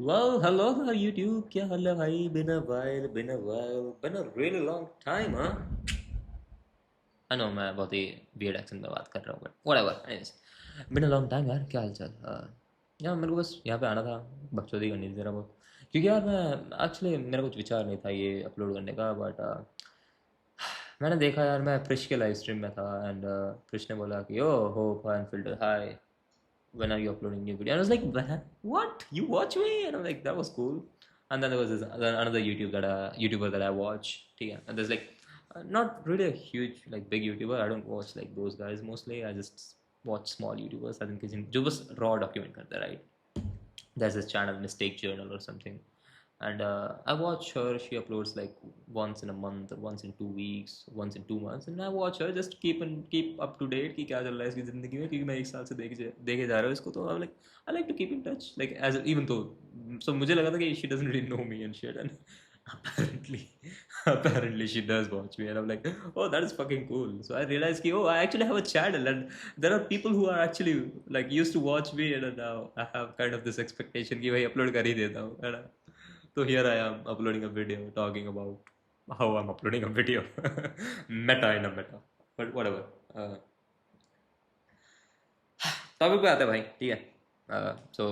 Well, hello YouTube. क्या हाल है भाई? Been a really long time, huh? I know मैं बहुत ही weird accent में बात कर रहा हूँ, but whatever. Anyways, been a long time यार. क्या हाल चाल? यार मेरे को बस यहाँ पे आना था. बकचोदी करनी थी जरा बहुत. क्योंकि यार मैं एक्चुअली मेरा कुछ विचार नहीं था ये अपलोड करने का, बट मैंने देखा यार मैं क्रिश के लाइव स्ट्रीम में था एंड क्रिश ने बोला कि oh hope unfilter hi, when are you uploading new video? And I was like, what? You watch me? And I'm like, that was cool. And then there was this another YouTuber that I watch. Yeah, and there's like not really a huge like big YouTuber. I don't watch like those guys mostly. I just watch small YouTubers. I think जो बस raw document करते हैं, right? There's this channel Mistake Journal or something, and I watch her. She uploads like once in a month or once in 2 weeks, once in 2 months, and I watch her just keep up to date कि क्या चल रहा है इसकी ज़िंदगी में, क्योंकि मैं एक साल से देखे जा रहा हूँ इसको, तो I like to keep in touch like as even though, so मुझे लगा था कि she doesn't really know me and shit, and apparently apparently she does watch me, and I'm like, oh, that is fucking cool. So I realized कि oh, I actually have a channel, and there are people who are actually like used to watch me, and now I have kind of this expectation कि भाई upload कर ही देता हूँ, है ना? So here I am uploading a video talking about how I'm uploading a video. Meta in a meta, but whatever. Topic पे आते हैं भाई, ठीक है. सो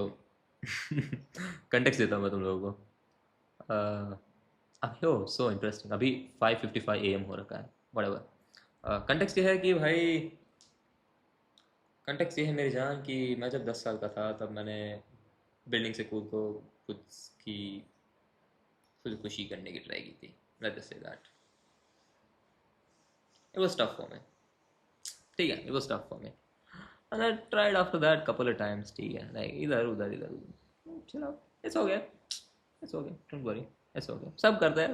कंटेक्स्ट देता हूँ मैं तुम लोगों को. अभी हो सो इंटरेस्टिंग, अभी 5:55 AM हो रखा है. whatever. कंटेक्स्ट ये है कि भाई, कंटेक्स्ट ये है मेरी जान कि मैं जब 10 साल का था तब मैंने बिल्डिंग से कूद को खुद की खुदकुशी करने की ट्राई की थी. Let's say that it was tough for me. ठीक है, it was tough for me. And I tried after that couple of times, ठीक है, like इधर उधर चलो, it's okay, it's okay, don't worry, it's okay, सब करते हैं,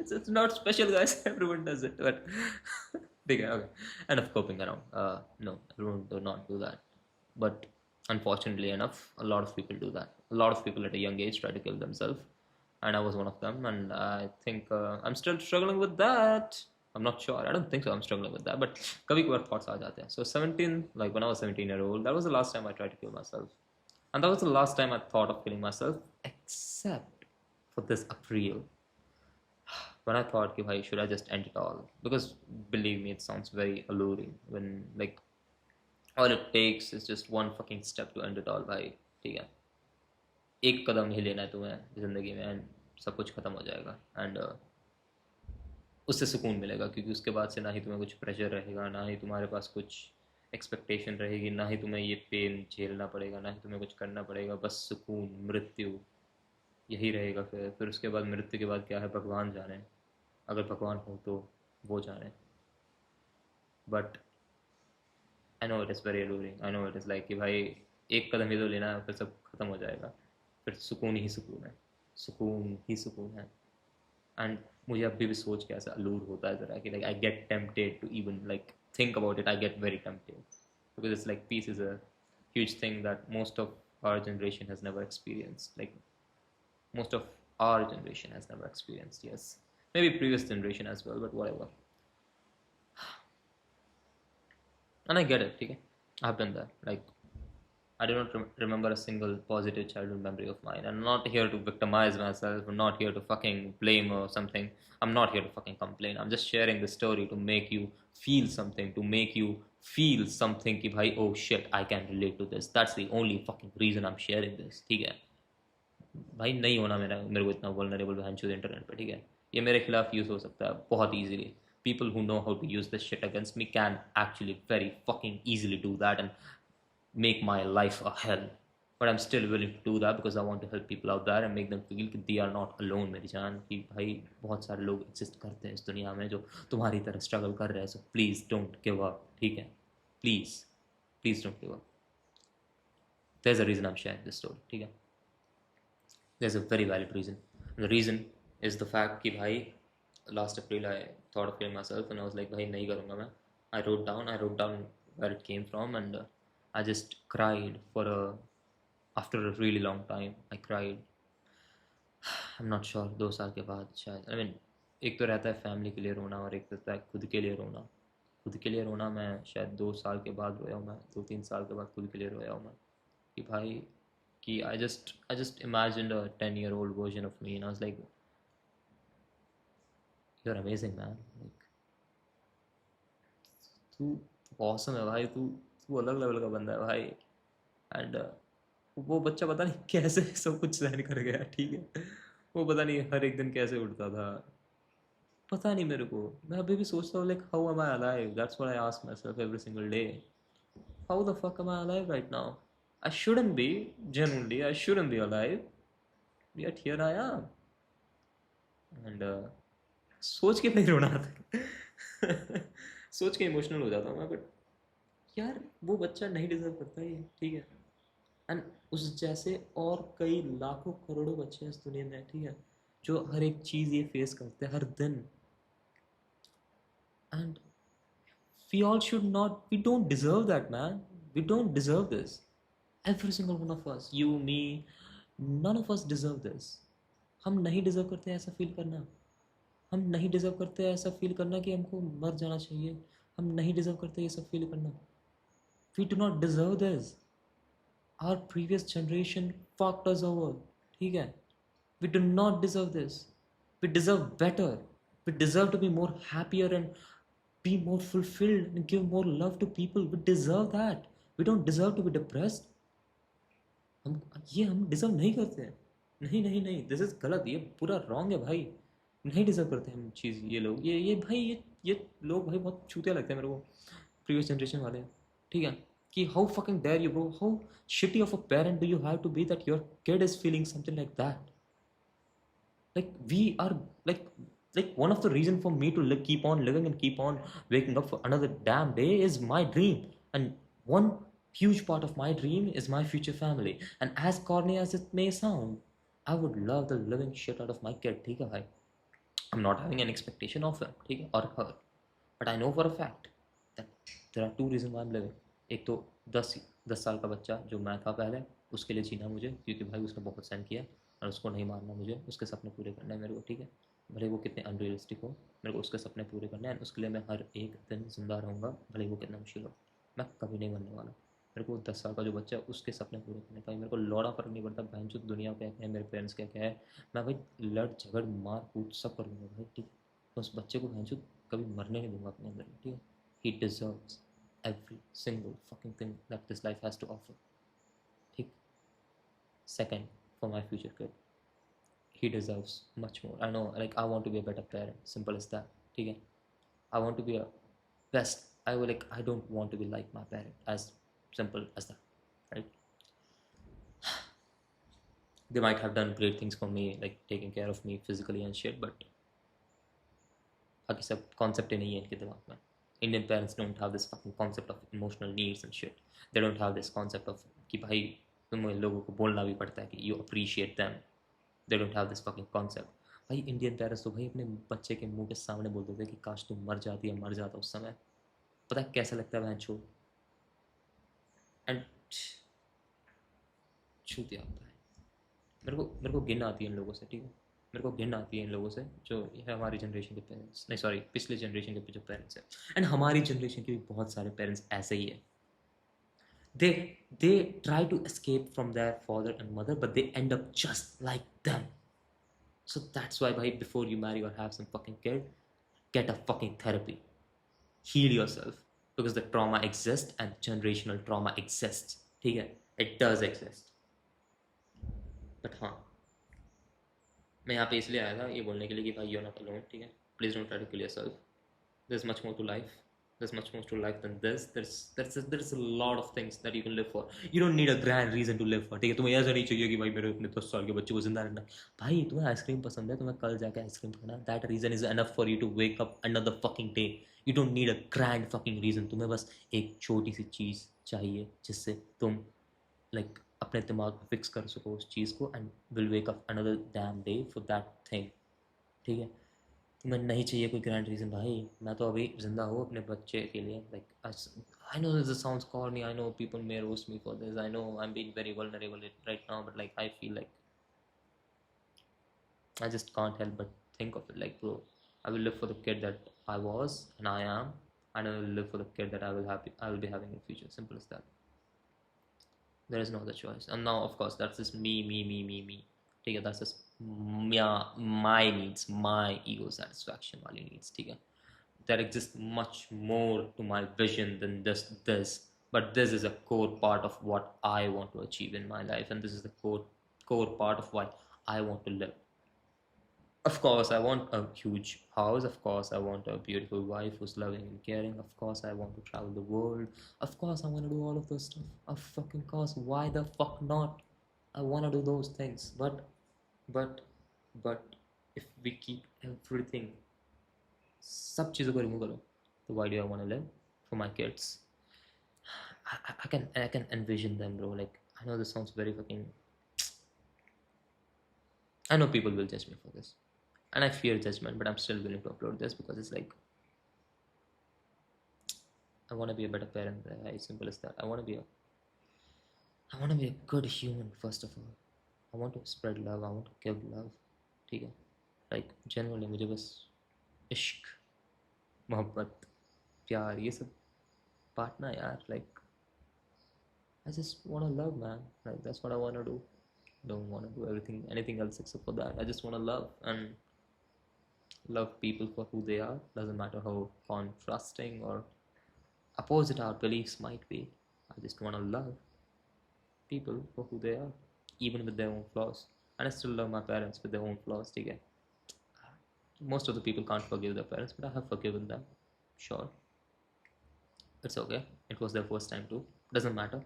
it's not special guys. Everyone does it, but ठीक है, okay. Enough coping around. No, everyone do not do that, but unfortunately enough, a lot of people do that. A lot of people at a young age try to kill themselves, and I was one of them, and I think I'm still struggling with that. I'm not sure. I don't think so. I'm struggling with that, but kabhi kabhi thoughts aa jate hain. So 17, like when I was 17-year old, that was the last time I tried to kill myself, and that was the last time I thought of killing myself, except for this April, when I thought, ki, bhai, should I just end it all? Because believe me, it sounds very alluring when like all it takes is just one fucking step to end it all. भाई ठीक है, एक कदम ही लेना है तुम्हें ज़िंदगी में and सब कुछ ख़त्म हो जाएगा. एंड उससे सुकून मिलेगा, क्योंकि उसके बाद से ना ही तुम्हें कुछ प्रेशर रहेगा, ना ही तुम्हारे पास कुछ एक्सपेक्टेशन रहेगी, ना ही तुम्हें ये पेन झेलना पड़ेगा, ना ही तुम्हें कुछ करना पड़ेगा. बस सुकून, मृत्यु, यही रहेगा. फिर उसके बाद मृत्यु के बाद क्या है भगवान जाने, अगर भगवान हो तो वो जाने. But I know it is very alluring. I know it is like कि भाई एक कदम ही तो लेना है, फिर सब खत्म हो जाएगा, फिर सुकून ही सुकून है, सुकून ही सुकून है. एंड मुझे अभी भी सोच के ऐसा अलूर होता है ज़रा कि like I get tempted to even like think about it. I get very tempted because it's like peace is a huge thing that most of our generation has never experienced. Like most of our generation has never experienced. Yes, maybe previous generation as well, but whatever. And I get it. Okay, I've done that. Like I do not remember a single positive childhood memory of mine. I'm not here to victimize myself. I'm not here to fucking blame or something. I'm not here to fucking complain. I'm just sharing the story to make you feel something, to make you feel something कि भाई oh shit I can relate to this. That's the only fucking reason I'm sharing this. ठीक है भाई, नहीं होना मेरे को इतना वल्नरेबल बहनचोद इंटरनेट पे. ठीक है, ये मेरे खिलाफ यूज़ हो सकता है बहुत easily. People who know how to use this shit against me can actually very fucking easily do that and make my life a hell. But I'm still willing to do that because I want to help people out there and make them feel कि they are not alone. मेरी जान कि भाई बहुत सारे लोग exist करते हैं इस दुनिया में जो तुम्हारी तरह स्ट्रगल कर रहे हैं. So please don't give up. ठीक है, please please don't give up. there's a reason I'm sharing this story. ठीक है, there's a very valid reason. And the reason is the fact कि भाई last April I thought of killing myself and I was like भाई नहीं करूँगा मैं. I wrote down where it came from, and I just cried for a after a really long time. I cried. I'm not sure 2 साल के बाद शायद. I mean, एक तो रहता है फैमिली के लिए रोना और एक रहता है खुद के लिए रोना. खुद के लिए रोना मैं शायद 2 साल के बाद रोया हूँ. मैं 2-3 साल के बाद खुद के लिए रोया हूँ मैं कि भाई कि I just imagined a 10-year-old version of me and I was like, you're amazing man, like तू awesome है भाई, तू तू अलग लेवल का बंदा है भाई. एंड वो बच्चा पता नहीं कैसे सब कुछ सहन कर गया, ठीक है. वो पता नहीं हर एक दिन कैसे उठता था, पता नहीं मेरे को. मैं अभी भी सोचता हूँ like how am I alive, that's what I ask myself every single day. How the fuck am I alive right now? I shouldn't be, genuinely I shouldn't be alive, yet here I am. And सोच के नहीं रोना आता है. सोच के emotional हो जाता हूँ मैं. बट यार वो बच्चा नहीं डिजर्व करता ये, ठीक है. एंड उस जैसे और कई लाखों करोड़ों बच्चे हैं इस दुनिया में, ठीक है, जो हर एक चीज़ ये फेस करते हैं हर दिन. And we all should not, we don't deserve that man, we don't deserve this. Every single one of us, you, me, none of us deserve this. हम नहीं डिजर्व करते ऐसा फील करना. हम नहीं डिजर्व करते ऐसा फील करना कि हमको मर जाना चाहिए. हम नहीं डिजर्व करते ये सब फील करना. We do not deserve this. Our previous generation fucked us over, ठीक है. We do not deserve this. We deserve better. We deserve to be more happier and be more fulfilled and give more love to people. We deserve that. We don't deserve to be depressed. हम deserve नहीं करते हैं. नहीं नहीं नहीं, this is गलत, ये पूरा रॉन्ग है भाई. नहीं डिजर्व करते हम चीज़. ये लोग ये भाई ये लोग भाई बहुत चूतिया लगते हैं मेरे को, प्रीवियस जनरेशन वाले, ठीक है. कि how fucking dare you bro, how shitty of a parent do you have to be that your kid is feeling something like that. Like we are like one of the reason for me to keep on living and keep on waking up for another damn day is my dream. And one huge part of my dream is my future family. And as corny as it may sound, I would love the living shit out of my kid, ठीक है भाई. I'm not having an expectation of him, ठीक है, or her, but I know for a fact that there are two reasons why I'm living. एक तो 10 साल का बच्चा जो मैं था पहले, उसके लिए जीना मुझे, क्योंकि भाई उसने बहुत सहन किया और उसको नहीं मारना मुझे. उसके सपने पूरे करने हैं मेरे को, ठीक है, भले वो कितने अनरियलिस्टिक हो. मेरे को उसके सपने पूरे करने हैं. उसके लिए मैं हर एक दिन जिंदा रहूँगा, भले वो कितना मुश्किल हो. मैं कभी नहीं मरने वाला. मेरे को 10 साल का जो बच्चा है उसके सपने पूरे करने का. मेरे को लौड़ा फर्क नहीं पड़ता बहन जो दुनिया क्या कहे, मेरे पेरेंट्स क्या कहे. मैं भाई लड़ झगड़ मार कूद सब कर लूँगा भाई, ठीक है. तो उस बच्चे को बहन कभी मरने नहीं दूंगा अपने अंदर, ठीक है. ही deserves every single fucking thing that this life has to offer, ठीक. Second, for my future kid, he deserves much more. I know, like I want to be a better parent, simple as that, ठीक है. I want to be a best. I don't want to be like my parent, as simple as that, right? They might have done great things for me, like taking care of me physically and shit, but बाकी सब concept ही नहीं है इनके दिमाग में. Indian parents don't have this fucking concept of emotional needs and shit. They don't have this concept of कि भाई तुम लोगों को बोलना भी पड़ता है कि you appreciate them. They don't have this fucking concept. भाई इंडियन पेरेंट्स तो भाई अपने बच्चे के मुंह के सामने बोल देते कि काश तुम मर जाती या मर जाता उस समय. पता है कैसा लगता है बहन छो. एंड छूती आता है. मेरे को गिन आती है इन लोगों से, ठीक है. मेरे को घिन आती है इन लोगों से जो है हमारी जनरेशन के पेरेंट्स, नहीं सॉरी पिछले जनरेशन के जो पेरेंट्स हैं. एंड हमारी जनरेशन के भी बहुत सारे पेरेंट्स ऐसे ही है. they try to escape from their father and mother but they end up just like them. So that's why bhai, before you marry or have some fucking kid, get a fucking therapy, heal yourself, because the trauma exists and generational trauma exists, ठीक है. It does exist. But हाँ, मैं यहाँ पे इसलिए आया था ये बोलने के लिए कि भाई you're not alone, ठीक है. Please don't try to kill yourself. There's much more to life. There's much more to life than this. There's a lot of things that you can live for. You don't need a grand reason to live for, ठीक है. तुम्हें ऐसा नहीं चाहिए कि भाई मेरे अपने 10 साल के बच्चे को जिंदा रहना. भाई तुम्हें आइसक्रीम पसंद है, तुम्हें कल जाके आइसक्रीम खाना. That reason is enough for you to wake up another fucking day. You don't need a grand fucking reason. तुम्हें बस एक छोटी सी चीज़ चाहिए जिससे तुम like अपने दिमाग में फिक्स कर सको उस चीज़ को and will wake up another damn day for that thing, ठीक है. तुम्हें नहीं चाहिए कोई ग्रैंड रीज़न भाई. मैं तो अभी जिंदा हूँ अपने बच्चे के लिए. Like I know this sounds corny, I know people may roast me for this, I know I am being very vulnerable right now, but like I feel like I just can't help but think of it like, bro, I will live for the kid that I was and I am, and I will live for the kid that I will be having in the future. Simple as that. There is no other choice. And now, of course, that's just me. ठीक है, that's just my needs, my ego satisfaction वाली needs. ठीक है, there exists much more to my vision than just this. But this is a core part of what I want to achieve in my life, and this is the core part of why I want to live. Of course, I want a huge house. Of course, I want a beautiful wife who's loving and caring. Of course, I want to travel the world. Of course, I want to do all of those stuff. Of fucking course, why the fuck not? I want to do those things. But, but, if we keep everything, सब चीज़ों को remove करो, तो why do I want to live? For my kids. I can envision them, bro. Like, I know this sounds very fucking. I know people will judge me for this, and I fear judgment, but I'm still willing to upload this because it's like I want to be a better parent. As simple as that. I want to be a good human first of all. I want to spread love. I want to give love. ठीक है, like genuinely मुझे बस इश्क, मोहब्बत, प्यार ये सब बांटना यार. Like I just want to love, man. Like that's what I want to do. Don't want to do anything else except for that. I just want to love and love people for who they are. Doesn't matter how contrasting or opposite our beliefs might be. I just want to love people for who they are, even with their own flaws. And I still love my parents with their own flaws. ठीक है, most of the people can't forgive their parents, but I have forgiven them. Sure, it's okay. It was their first time too. Doesn't matter.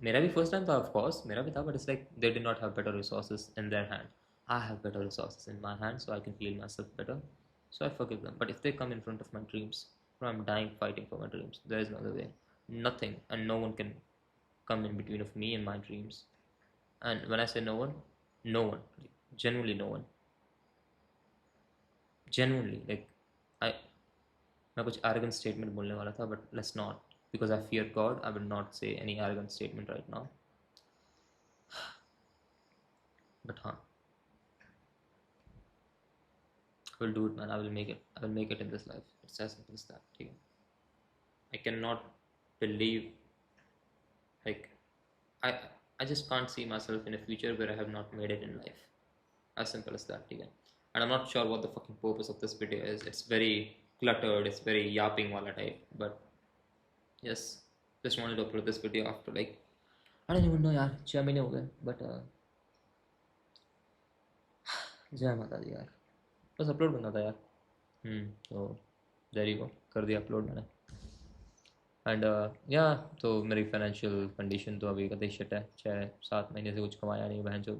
मेरा भी first time था, of course. मेरा भी था, but it's like they did not have better resources in their hand. I have better resources in my hand, so I can feel myself better. So I forgive them. But if they come in front of my dreams, or I'm dying fighting for my dreams, there is no other way. Nothing and no one can come in between of me and my dreams. And when I say no one, like, genuinely no one. Genuinely, like मैं कुछ arrogant statement बोलने वाला था, but let's not. Because I fear God, I will not say any arrogant statement right now. But हाँ, I will do it, man. I will make it. I will make it in this life. It's as simple as that. ठीक है? I cannot believe, like, I just can't see myself in a future where I have not made it in life. As simple as that. ठीक है? And I'm not sure what the fucking purpose of this video is. It's very cluttered. It's very yapping wala type. But yes, just wanted to upload this video after like I don't even know यार 6 महीने हो गए. But जय माता दी यार, बस upload करना था यार. तो there you go, कर दिया अपलोड मैंने. एंड या तो मेरी फाइनेंशियल कंडीशन तो अभी कतई शिट है. 6-7 महीने से कुछ कमाया नहीं बहन जो.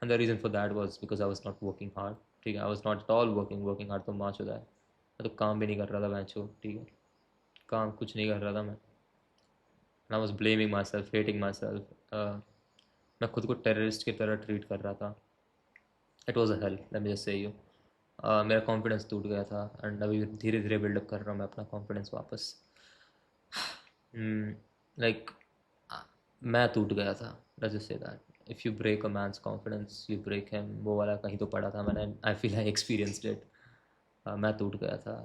And the reason for that was because I was not working hard. ठीक है, I was not at all working hard. तो माँ चुदा है, मैं तो काम भी नहीं कर रहा था बहन चो. ठीक है, काम कुछ नहीं कर रहा था मैं. I was blaming my self, hating my self. मैं खुद को टेररिस्ट की तरह ट्रीट कर रहा था. It was a hello, let me just say you. मेरा कॉन्फिडेंस टूट गया था. एंड अभी धीरे धीरे बिल्डअप कर रहा हूँ मैं अपना कॉन्फिडेंस वापस. लाइक मैं टूट गया था. Let's just say that if you break a man's confidence you break him. वो वाला कहीं तो पढ़ा था मैंने. I feel I experienced it. मैं टूट गया था.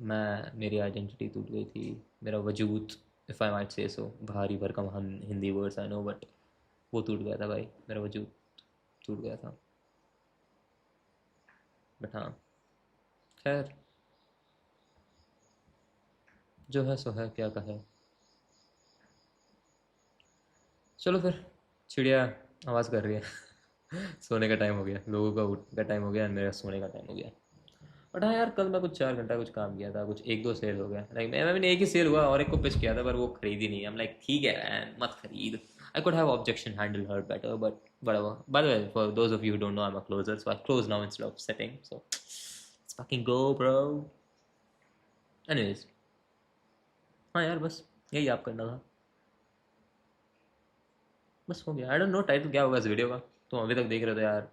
मेरी आइडेंटिटी टूट गई थी. मेरा वजूद, इफ़ आई माइट से सो, भारी भरकम Hindi words I know, but वो टूट गया था भाई. मेरा वजूद टूट गया था. बट हाँ, खैर जो है सो है, क्या कहे. चलो फिर, चिड़िया आवाज़ कर रही है. सोने का टाइम हो गया, लोगों का उठने का टाइम हो गया, मेरा सोने का टाइम हो गया. बट हाँ यार, कल मैं कुछ 4 घंटा कुछ काम किया था. कुछ 1-2 सेल हो गया. लाइक मैंने एक ही सेल हुआ और एक को पिच किया था, पर वो खरीदी नहीं. हम लाइक ठीक है man, मत खरीद. I could have objection handled her better, but whatever. By the way, for those of you who don't know, I'm a closer, so I close now instead of setting. So let's fucking go, bro. Anyways, हाँ यार, बस यही आप करना था. बस हो गया. आई डोंट नो टाइटल क्या होगा इस वीडियो का. तुम अभी तक देख रहे थे यार,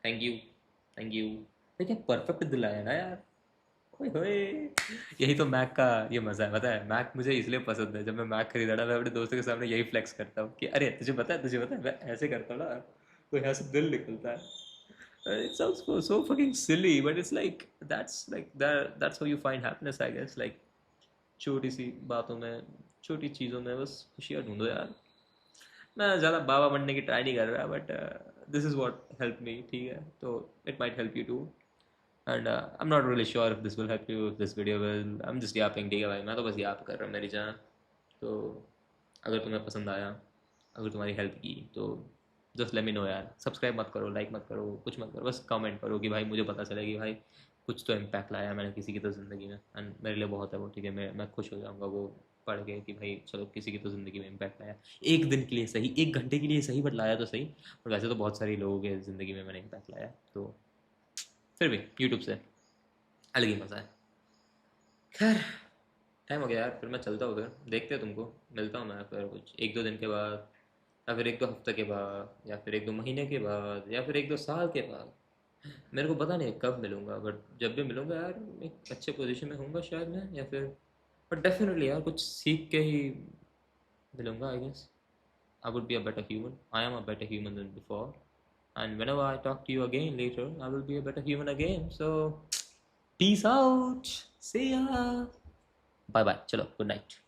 थैंक यू. Thank you. देखिए परफेक्ट दिलाया ना यार. ओए होए, यही तो मैक का ये मज़ा है. पता है, मैक मुझे इसलिए पसंद है. जब मैं मैक खरीदा था, मैं अपने दोस्तों के सामने यही फ्लेक्स करता हूँ कि अरे तुझे पता है मैं ऐसे करता हूँ ना, तो यहाँ से दिल निकलता है. It sounds so fucking silly, but it's like that's how you find happiness, I guess. Like छोटी सी बातों में, छोटी चीज़ों में बस खुशियाँ ढूंढो यार. मैं ज़्यादा बाबा बनने की ट्राई नहीं कर रहा, but this is what help me, ठीक है, तो it might help you too. And I am not really sure if this will help you, if this video will. I am just yapping, ठीक है भाई, मैं तो बस याप कर रहा हूँ मेरी जान. तो अगर तुम्हें पसंद आया, अगर तुम्हारी हेल्प की, तो जस्ट लेट मी नो यार. सब्सक्राइब मत करो, लाइक मत करो, कुछ मत करो, बस कमेंट करो कि भाई मुझे पता चले कि भाई कुछ तो इम्पैक्ट लाया मैंने किसी की तो ज़िंदगी में. एंड मेरे लिए बहुत है वो, ठीक है, मैं खुश हो जाऊँगा वो पढ़ के कि भाई चलो किसी की तो ज़िंदगी में इम्पैक्ट लाया. एक दिन के लिए सही, एक घंटे के लिए सही, बट लाया तो सही. और वैसे तो बहुत सारी लोगों के ज़िंदगी में मैंने इम्पैक्ट लाया, तो फिर भी यूट्यूब से अलग ही मज़ा है. खैर, टाइम हो गया यार, फिर मैं चलता हूँ, फिर देखते हैं तुमको. मिलता हूँ मैं फिर कुछ एक दो दिन के बाद, या फिर एक दो हफ्ते के बाद, या फिर एक दो महीने के बाद, या फिर एक दो साल के बाद. मेरे को पता नहीं कब मिलूंगा, बट जब भी मिलूंगा यार एक अच्छे पोजीशन में होऊंगा शायद मैं, या फिर, बट डेफिनेटली यार कुछ सीख के ही मिलूंगा I guess. I would be a better human. I am a better human than before. And whenever I talk to you again later, I will be a better human again. So, peace out. See ya. Bye bye. Chalo, good night.